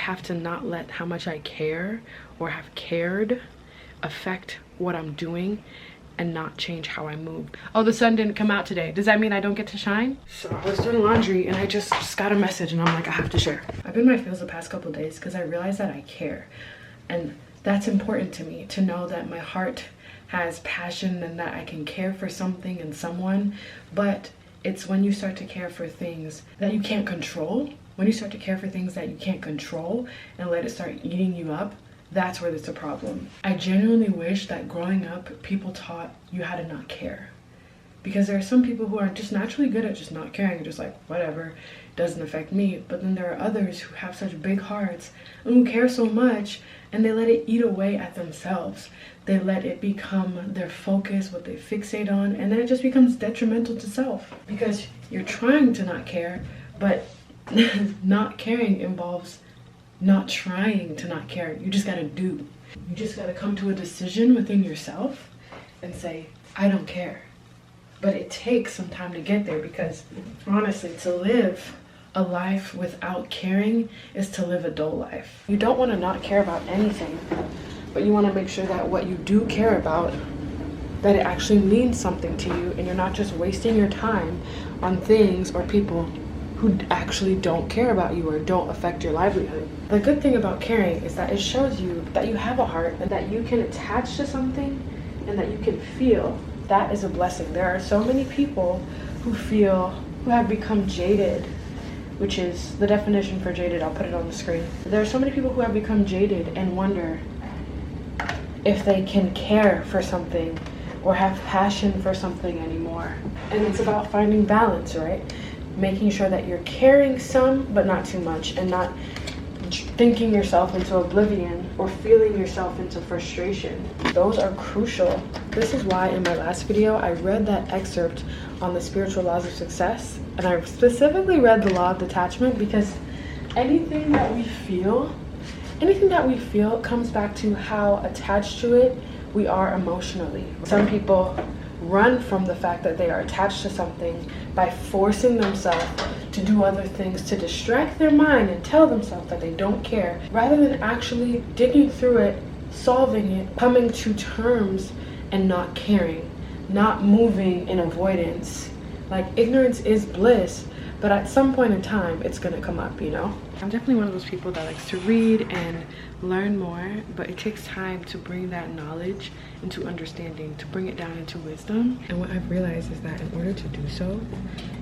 have to not let how much I care or have cared affect what I'm doing and not change how I move. Oh, the sun didn't come out today. Does that mean I don't get to shine? So I was doing laundry and I just got a message and I'm like, I have to share. I've been in my feels the past couple of days because I realized that I care. And that's important to me, to know that my heart has passion and that I can care for something and someone. But it's when you start to care for things that you can't control, when you start to care for things that you can't control and let it start eating you up, that's where there's a problem. I genuinely wish that growing up, people taught you how to not care. Because there are some people who are just naturally good at just not caring, just like, whatever, doesn't affect me. But then there are others who have such big hearts and who care so much, and they let it eat away at themselves. They let it become their focus, what they fixate on, and then it just becomes detrimental to self. Because you're trying to not care, but not caring involves not trying to not care. You just gotta do. You just gotta come to a decision within yourself and say, I don't care. But it takes some time to get there, because honestly, to live a life without caring is to live a dull life. You don't want to not care about anything, but you want to make sure that what you do care about, that it actually means something to you, and you're not just wasting your time on things or people who actually don't care about you or don't affect your livelihood. The good thing about caring is that it shows you that you have a heart and that you can attach to something and that you can feel. That is a blessing. There are so many people who have become jaded, which is the definition for jaded. I'll put it on the screen. There are so many people who have become jaded and wonder if they can care for something or have passion for something anymore. And it's about finding balance, right? Making sure that you're caring some, but not too much, and not thinking yourself into oblivion or feeling yourself into frustration. Those are crucial. This is why in my last video, I read that excerpt on the spiritual laws of success, and I specifically read the law of detachment, because anything that we feel comes back to how attached to it we are emotionally. Some people run from the fact that they are attached to something by forcing themselves to do other things to distract their mind and tell themselves that they don't care, rather than actually digging through it, solving it, coming to terms and not caring, not moving in avoidance. Like, ignorance is bliss, but at some point in time it's gonna come up, you know? I'm definitely one of those people that likes to read and learn more, but it takes time to bring that knowledge into understanding, to bring it down into wisdom. And what I've realized is that in order to do so,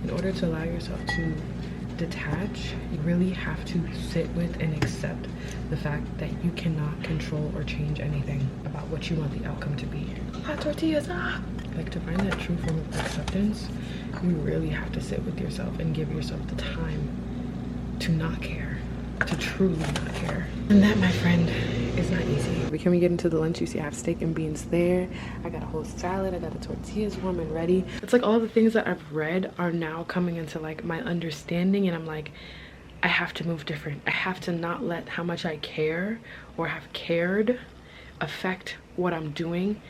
in order to allow yourself to detach, you really have to sit with and accept the fact that you cannot control or change anything about what you want the outcome to be. Hot tortillas, Like, to find that true form of acceptance, you really have to sit with yourself and give yourself the time to not care, to truly not care. And that, my friend, is not easy. But can we get into the lunch? You see I have steak and beans there. I got a whole salad. I got the tortillas warm and ready. It's like all the things that I've read are now coming into like my understanding, and I'm like, I have to move different. I have to not let how much I care or have cared affect what I'm doing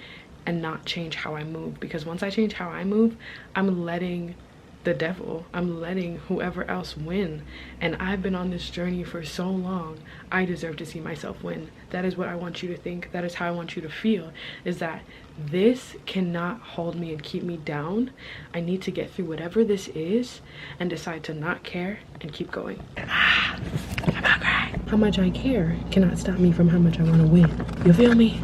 and not change how I move. Because once I change how I move, I'm letting the devil, I'm letting whoever else win. And I've been on this journey for so long. I deserve to see myself win. That is what I want you to think. That is how I want you to feel, is that this cannot hold me and keep me down. I need to get through whatever this is and decide to not care and keep going. I'm hungry. How much I care cannot stop me from how much I want to win. You feel me?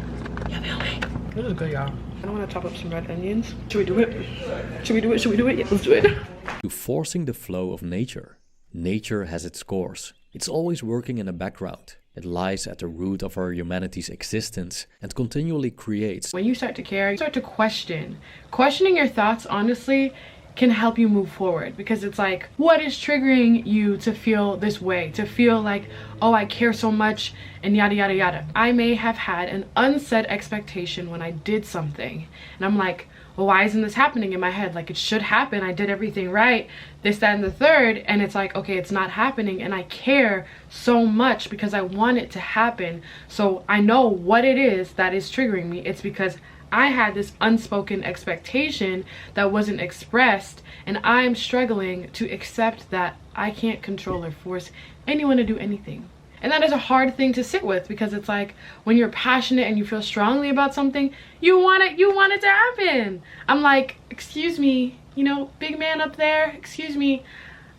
You feel me? This is good, y'all. I want to chop up some red onions. Should we do it? Should we do it? Should we do it? Yeah, let's do it. To forcing the flow of nature. Nature has its course. It's always working in the background. It lies at the root of our humanity's existence and continually creates. When you start to care, you start to question. Questioning your thoughts, honestly, can help you move forward, because it's like, what is triggering you to feel this way, to feel like, oh, I care so much and yada yada yada. I may have had an unsaid expectation when I did something, and I'm like, well, why isn't this happening in my head? Like, it should happen. I did everything right, this, that, and the third. And it's like, okay, it's not happening, and I care so much because I want it to happen. So I know what it is that is triggering me. It's because I had this unspoken expectation that wasn't expressed, and I'm struggling to accept that I can't control or force anyone to do anything. And that is a hard thing to sit with, because it's like when you're passionate and you feel strongly about something, you want it to happen. I'm like, excuse me, you know, big man up there, excuse me,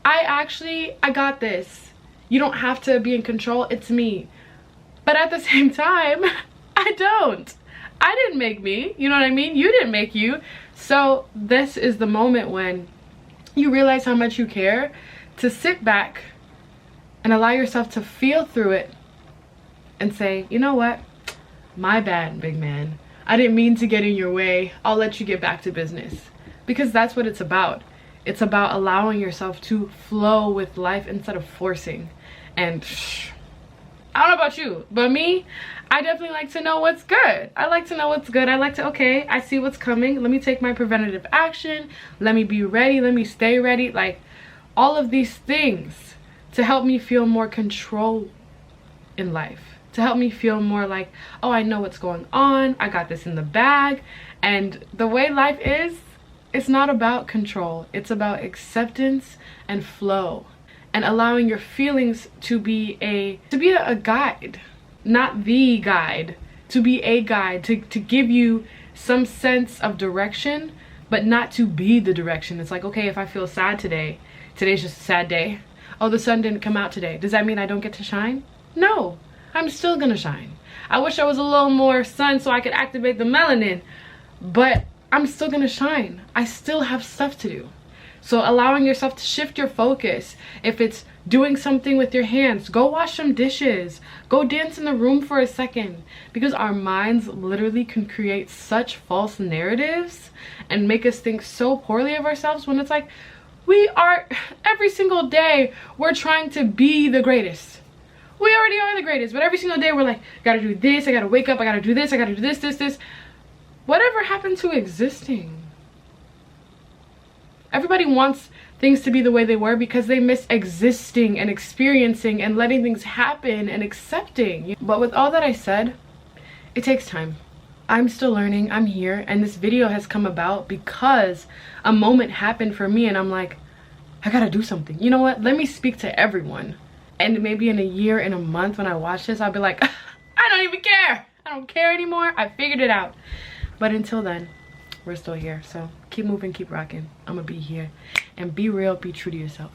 I got this. You don't have to be in control, it's me. But at the same time, I don't. I didn't make me, you know what I mean? You didn't make you. So this is the moment when you realize how much you care, to sit back and allow yourself to feel through it and say, you know what? My bad, big man. I didn't mean to get in your way. I'll let you get back to business. Because that's what it's about. It's about allowing yourself to flow with life instead of forcing. And I don't know about you, but me, I definitely like to know what's good. I like to know what's good. I like to, okay, I see what's coming. Let me take my preventative action. Let me be ready. Let me stay ready. Like, all of these things to help me feel more control in life. To help me feel more like, oh, I know what's going on. I got this in the bag. And the way life is, it's not about control. It's about acceptance and flow. And allowing your feelings to be a guide, not the guide, to be a guide, to give you some sense of direction, but not to be the direction. It's like, okay, if I feel sad today, today's just a sad day. Oh, the sun didn't come out today. Does that mean I don't get to shine? No, I'm still gonna shine. I wish I was a little more sun so I could activate the melanin, but I'm still gonna shine. I still have stuff to do. So allowing yourself to shift your focus. If it's doing something with your hands, go wash some dishes. Go dance in the room for a second. Because our minds literally can create such false narratives and make us think so poorly of ourselves, when it's like, we are, every single day, we're trying to be the greatest. We already are the greatest, but every single day we're like, gotta do this, I gotta wake up, I gotta do this, I gotta do this. Whatever happened to existing? Everybody wants things to be the way they were because they miss existing and experiencing and letting things happen and accepting. But with all that I said, it takes time. I'm still learning, I'm here, and this video has come about because a moment happened for me and I'm like, I gotta do something. You know what? Let me speak to everyone. And maybe in a year, in a month, when I watch this, I'll be like, I don't even care. I don't care anymore. I figured it out. But until then, we're still here. So keep moving, keep rocking. I'm gonna be here. And be real, be true to yourself.